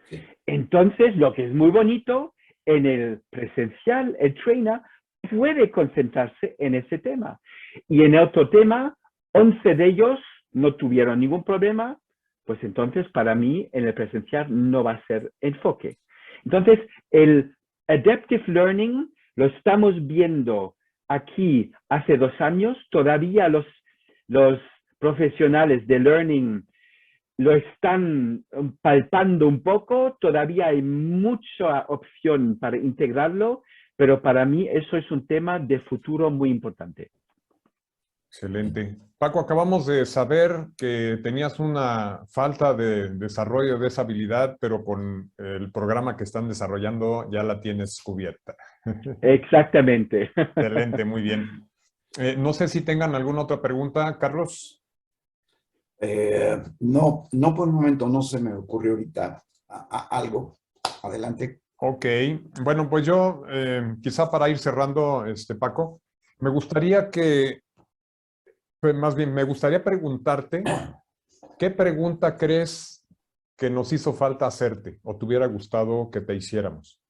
Sí. Entonces, lo que es muy bonito, en el presencial, el trainer puede concentrarse en ese tema. Y en el otro tema, 11 de ellos no tuvieron ningún problema, pues entonces para mí en el presencial no va a ser enfoque. Entonces, el Adaptive Learning lo estamos viendo aquí hace 2 años. Todavía los profesionales de Learning lo están palpando un poco. Todavía hay mucha opción para integrarlo, pero para mí eso es un tema de futuro muy importante. Excelente. Paco, acabamos de saber que tenías una falta de desarrollo de esa habilidad, pero con el programa que están desarrollando ya la tienes cubierta. Exactamente. Excelente, muy bien. No sé si tengan alguna otra pregunta, Carlos. No, no por el momento, no se me ocurrió ahorita algo. Adelante. Ok, bueno, pues yo quizá para ir cerrando, Paco, me gustaría más bien, me gustaría preguntarte, ¿qué pregunta crees que nos hizo falta hacerte o te hubiera gustado que te hiciéramos?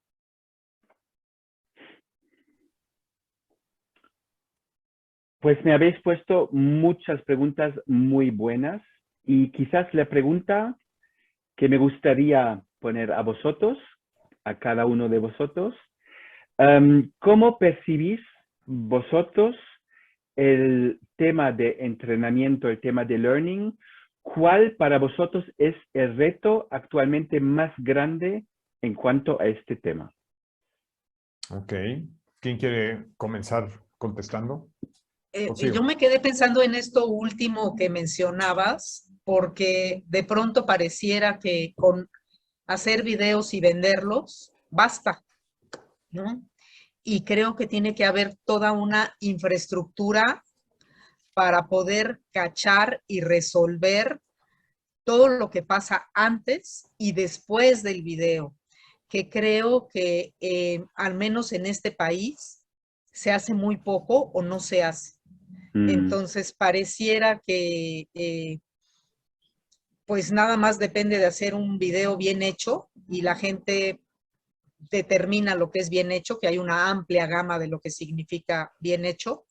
Pues me habéis puesto muchas preguntas muy buenas y quizás la pregunta que me gustaría poner a vosotros, a cada uno de vosotros, ¿cómo percibís vosotros el tema de entrenamiento, el tema de learning? ¿Cuál para vosotros es el reto actualmente más grande en cuanto a este tema? Ok. ¿Quién quiere comenzar contestando? Yo me quedé pensando en esto último que mencionabas, porque de pronto pareciera que con hacer videos y venderlos basta, ¿no? Y creo que tiene que haber toda una infraestructura para poder cachar y resolver todo lo que pasa antes y después del video, que creo que al menos en este país se hace muy poco o no se hace. Entonces pareciera que pues nada más depende de hacer un video bien hecho y la gente determina lo que es bien hecho, que hay una amplia gama de lo que significa bien hecho,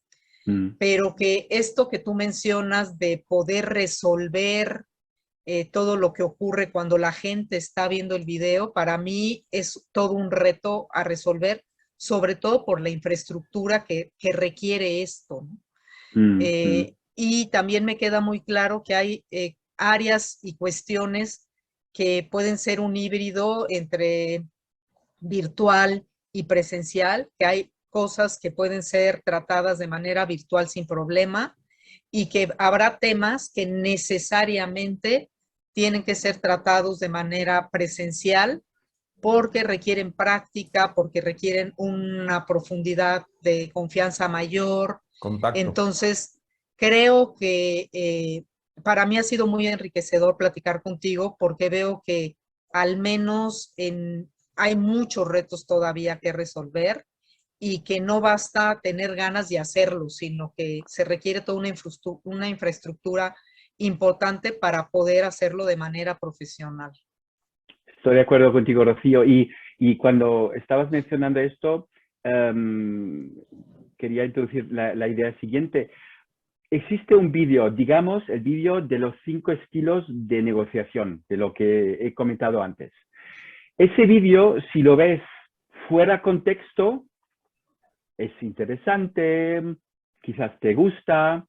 pero que esto que tú mencionas de poder resolver todo lo que ocurre cuando la gente está viendo el video, para mí es todo un reto a resolver, sobre todo por la infraestructura que requiere esto, ¿no? Y también me queda muy claro que hay áreas y cuestiones que pueden ser un híbrido entre virtual y presencial, que hay cosas que pueden ser tratadas de manera virtual sin problema y que habrá temas que necesariamente tienen que ser tratados de manera presencial porque requieren práctica, porque requieren una profundidad de confianza mayor. Contacto. Entonces, creo que para mí ha sido muy enriquecedor platicar contigo porque veo que al menos hay muchos retos todavía que resolver y que no basta tener ganas de hacerlo, sino que se requiere toda una infraestructura importante para poder hacerlo de manera profesional. Estoy de acuerdo contigo, Rocío. Y cuando estabas mencionando esto, quería introducir la idea siguiente. Existe un vídeo, digamos, el vídeo de los 5 estilos de negociación, de lo que he comentado antes. Ese vídeo, si lo ves fuera contexto, es interesante, quizás te gusta,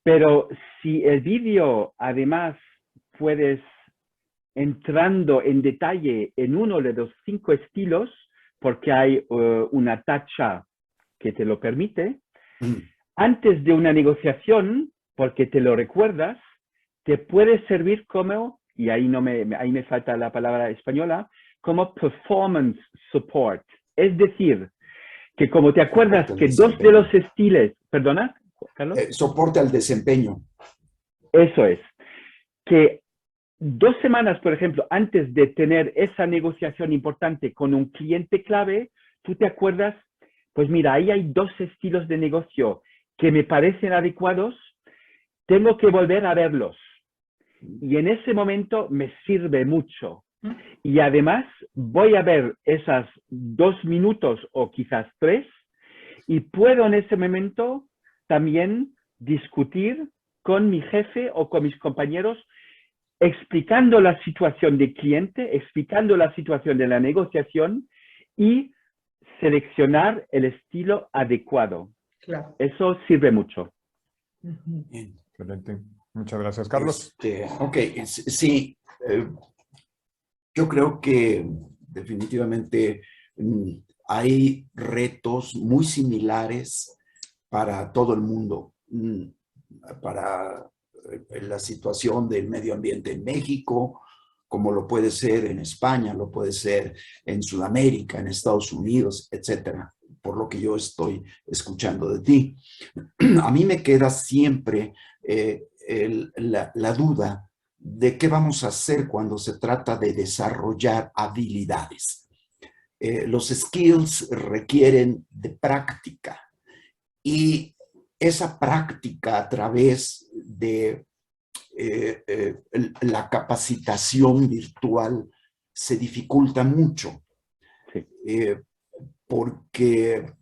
pero si el vídeo además puedes entrando en detalle en uno de los 5 estilos, porque hay una tacha que te lo permite, antes de una negociación, porque te lo recuerdas, te puede servir como, y ahí me falta la palabra española, como performance support. Es decir, que como te acuerdas que 2 de los estilos, ¿perdona, Carlos? Soporte al desempeño. Eso es. Que 2 semanas, por ejemplo, antes de tener esa negociación importante con un cliente clave, tú te acuerdas, pues mira, ahí hay 2 estilos de negocio que me parecen adecuados, tengo que volver a verlos. Y en ese momento me sirve mucho. Y además voy a ver esas 2 minutos o quizás 3 y puedo en ese momento también discutir con mi jefe o con mis compañeros explicando la situación del cliente, explicando la situación de la negociación y seleccionar el estilo adecuado. Claro. Eso sirve mucho. Bien. Excelente. Muchas gracias, Carlos. Ok, sí, yo creo que definitivamente hay retos muy similares para todo el mundo, para la situación del medio ambiente en México, como lo puede ser en España, lo puede ser en Sudamérica, en Estados Unidos, etcétera, por lo que yo estoy escuchando de ti. A mí me queda siempre la duda de qué vamos a hacer cuando se trata de desarrollar habilidades. Los skills requieren de práctica y esa práctica a través de la capacitación virtual se dificulta mucho. Sí. Porque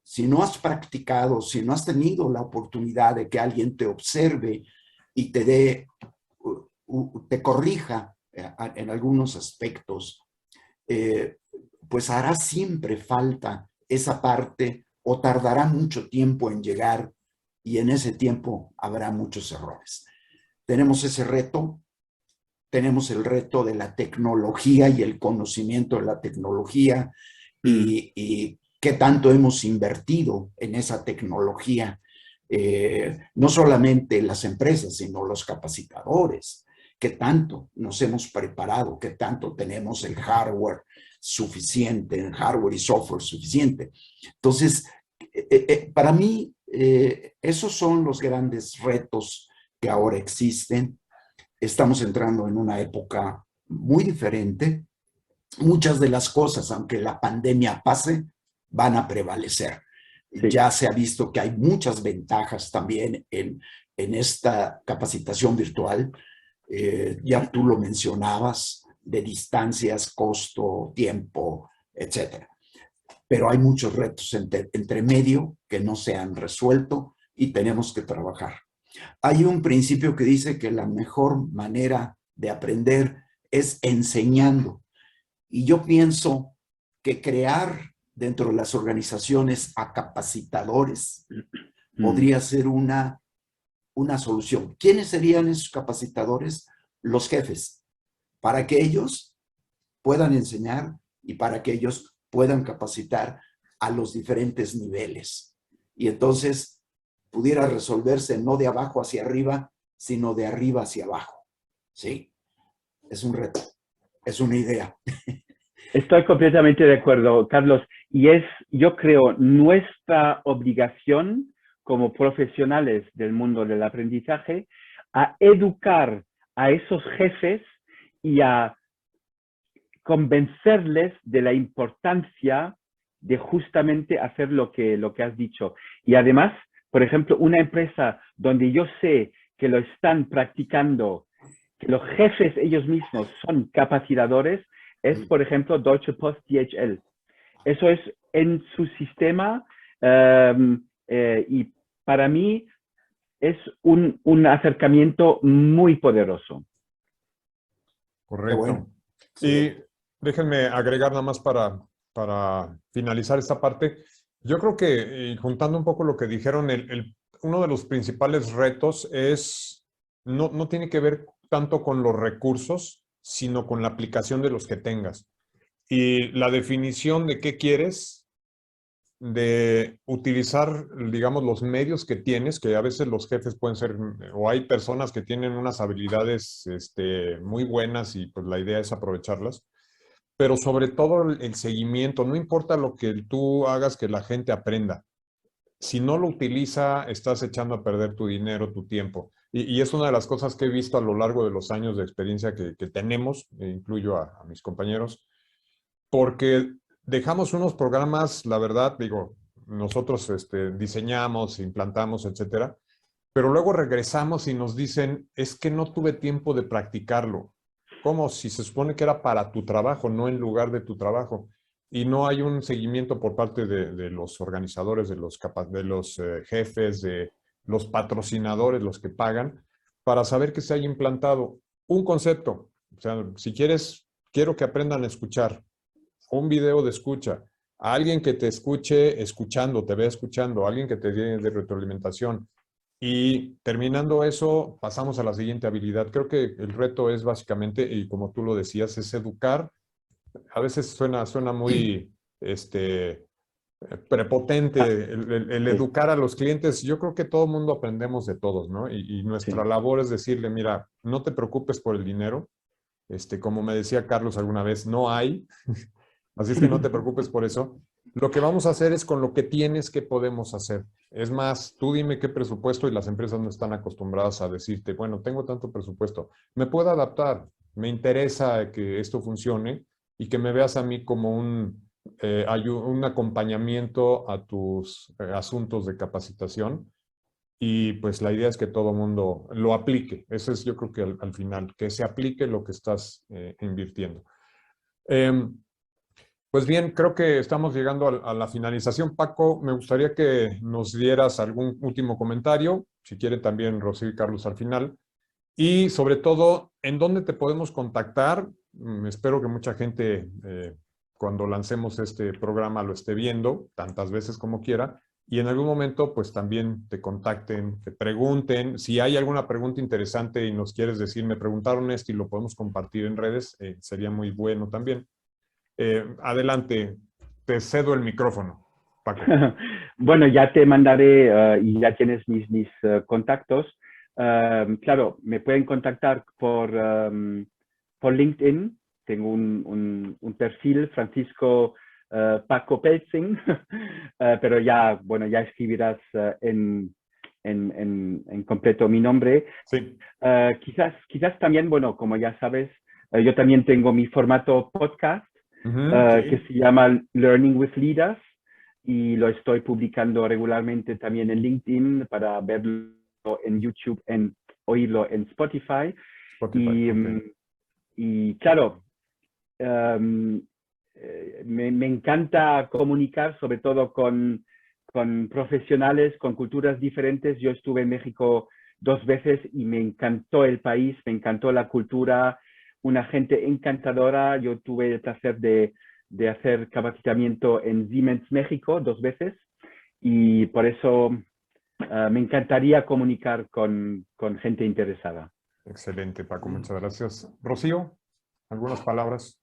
si no has practicado, si no has tenido la oportunidad de que alguien te observe y te corrija en algunos aspectos, pues hará siempre falta esa parte o tardará mucho tiempo en llegar y en ese tiempo habrá muchos errores. Tenemos ese reto, tenemos el reto de la tecnología y el conocimiento de la tecnología y qué tanto hemos invertido en esa tecnología, no solamente las empresas, sino los capacitadores, qué tanto nos hemos preparado, qué tanto tenemos el hardware suficiente, el hardware y software suficiente. Entonces, para mí, esos son los grandes retos que ahora existen. Estamos entrando en una época muy diferente. Muchas de las cosas, aunque la pandemia pase, van a prevalecer. Sí. Ya se ha visto que hay muchas ventajas también en esta capacitación virtual. Ya tú lo mencionabas, de distancias, costo, tiempo, etc. Pero hay muchos retos entre medio que no se han resuelto y tenemos que trabajar. Hay un principio que dice que la mejor manera de aprender es enseñando. Y yo pienso que crear dentro de las organizaciones a capacitadores podría ser una solución. ¿Quiénes serían esos capacitadores? Los jefes, para que ellos puedan enseñar y para que ellos puedan capacitar a los diferentes niveles. Y entonces pudiera resolverse no de abajo hacia arriba, sino de arriba hacia abajo. ¿Sí? Es un reto, es una idea. Estoy completamente de acuerdo, Carlos. Y es, yo creo, nuestra obligación como profesionales del mundo del aprendizaje a educar a esos jefes y a convencerles de la importancia de justamente hacer lo que has dicho. Y además, por ejemplo, una empresa donde yo sé que lo están practicando, que los jefes ellos mismos son capacitadores, es, por ejemplo, Deutsche Post DHL. Eso es en su sistema y para mí es un acercamiento muy poderoso. Correcto. Bueno. Sí. Y déjenme agregar nada más para finalizar esta parte. Yo creo que, juntando un poco lo que dijeron, uno de los principales retos es, no tiene que ver tanto con los recursos, sino con la aplicación de los que tengas. Y la definición de qué quieres, de utilizar, digamos, los medios que tienes, que a veces los jefes pueden ser, o hay personas que tienen unas habilidades muy buenas y pues la idea es aprovecharlas, pero sobre todo el seguimiento, no importa lo que tú hagas que la gente aprenda. Si no lo utiliza, estás echando a perder tu dinero, tu tiempo. Y es una de las cosas que he visto a lo largo de los años de experiencia que tenemos, incluyo a mis compañeros, porque dejamos unos programas, la verdad, digo, nosotros diseñamos, implantamos, etcétera, pero luego regresamos y nos dicen, es que no tuve tiempo de practicarlo. Como si se supone que era para tu trabajo, no en lugar de tu trabajo. Y no hay un seguimiento por parte de los organizadores, de los jefes, de los patrocinadores, los que pagan, para saber que se haya implantado un concepto. O sea, si quiero que aprendan a escuchar, un video de escucha, a alguien que te escuche escuchando, te vea escuchando, alguien que te dé de retroalimentación. Y terminando eso, pasamos a la siguiente habilidad. Creo que el reto es básicamente, y como tú lo decías, es educar. A veces suena muy prepotente el educar a los clientes. Yo creo que todo el mundo aprendemos de todos, ¿no? Y nuestra labor es decirle, mira, no te preocupes por el dinero. Como me decía Carlos alguna vez, no hay. Así es que no te preocupes por eso. Lo que vamos a hacer es con lo que tienes que podemos hacer. Es más, tú dime qué presupuesto y las empresas no están acostumbradas a decirte, bueno, tengo tanto presupuesto, me puedo adaptar, me interesa que esto funcione y que me veas a mí como un acompañamiento a tus asuntos de capacitación. Y pues la idea es que todo mundo lo aplique. Eso es, yo creo que al final, que se aplique lo que estás invirtiendo. Pues bien, creo que estamos llegando a la finalización. Paco, me gustaría que nos dieras algún último comentario, si quiere también Rocío y Carlos al final. Y sobre todo, ¿en dónde te podemos contactar? Espero que mucha gente cuando lancemos este programa lo esté viendo, tantas veces como quiera. Y en algún momento, pues también te contacten, te pregunten. Si hay alguna pregunta interesante y nos quieres decir, me preguntaron esto y lo podemos compartir en redes, sería muy bueno también. Adelante, te cedo el micrófono, Paco. Bueno, ya te mandaré y ya tienes mis contactos. Claro, me pueden contactar por LinkedIn. Tengo un perfil, Francisco Paco Pelzing, pero ya, bueno, ya escribirás en completo mi nombre. Sí. Quizás también, bueno, como ya sabes, yo también tengo mi formato podcast, Sí. que se llama Learning with Leaders, y lo estoy publicando regularmente también en LinkedIn para verlo en YouTube, oírlo en Spotify. Y claro, me encanta comunicar, sobre todo con profesionales, con culturas diferentes. Yo estuve en México 2 veces y me encantó el país, me encantó la cultura, una gente encantadora. Yo tuve el placer de hacer capacitamiento en Siemens México 2 veces y por eso me encantaría comunicar con gente interesada. Excelente, Paco, muchas gracias. Rocío, ¿algunas palabras?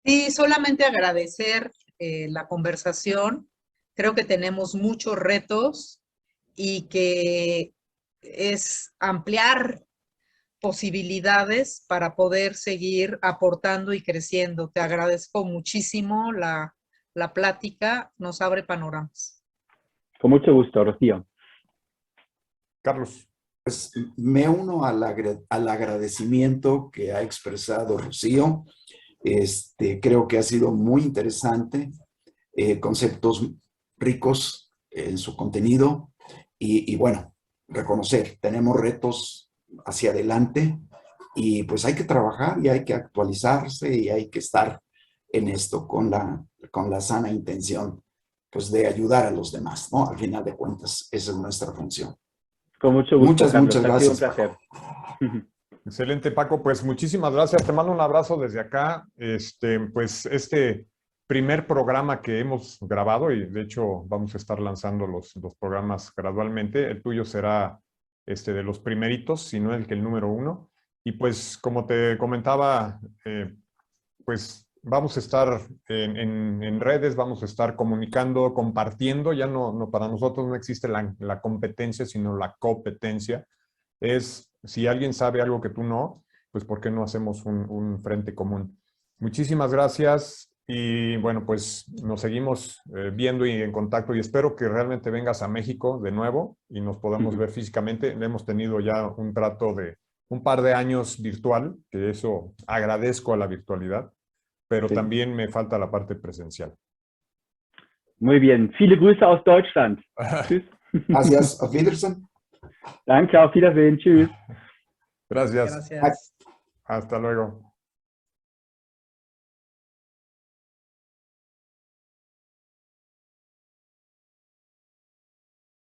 Sí, solamente agradecer la conversación. Creo que tenemos muchos retos y que es ampliar posibilidades para poder seguir aportando y creciendo. Te agradezco muchísimo la plática, nos abre panoramas. Con mucho gusto, Rocío. Carlos. Pues me uno al agradecimiento que ha expresado Rocío. Creo que ha sido muy interesante, conceptos ricos en su contenido y bueno, reconocer, tenemos retos hacia adelante y pues hay que trabajar y hay que actualizarse y hay que estar en esto con la sana intención pues de ayudar a los demás, ¿no? Al final de cuentas, esa es nuestra función. Con mucho gusto, muchas gracias. Ha sido un placer. Excelente, Paco. Pues muchísimas gracias. Te mando un abrazo desde acá. Pues este primer programa que hemos grabado, y de hecho vamos a estar lanzando los programas gradualmente. El tuyo será de los primeritos, si no el número 1. Y pues como te comentaba, pues vamos a estar en redes, vamos a estar comunicando, compartiendo. Ya no para nosotros no existe la competencia, sino la competencia. Es, si alguien sabe algo que tú no, pues ¿por qué no hacemos un frente común? Muchísimas gracias y bueno, pues nos seguimos viendo y en contacto y espero que realmente vengas a México de nuevo y nos podamos ver físicamente. Hemos tenido ya un trato de un par de años virtual, que eso agradezco a la virtualidad, pero también me falta la parte presencial. Muy bien. Viele Grüße aus Deutschland. Tschüss. Gracias. Auf Wiedersehen. Danke, auf Wiedersehen. Tschüss. Gracias. Gracias. Hasta luego.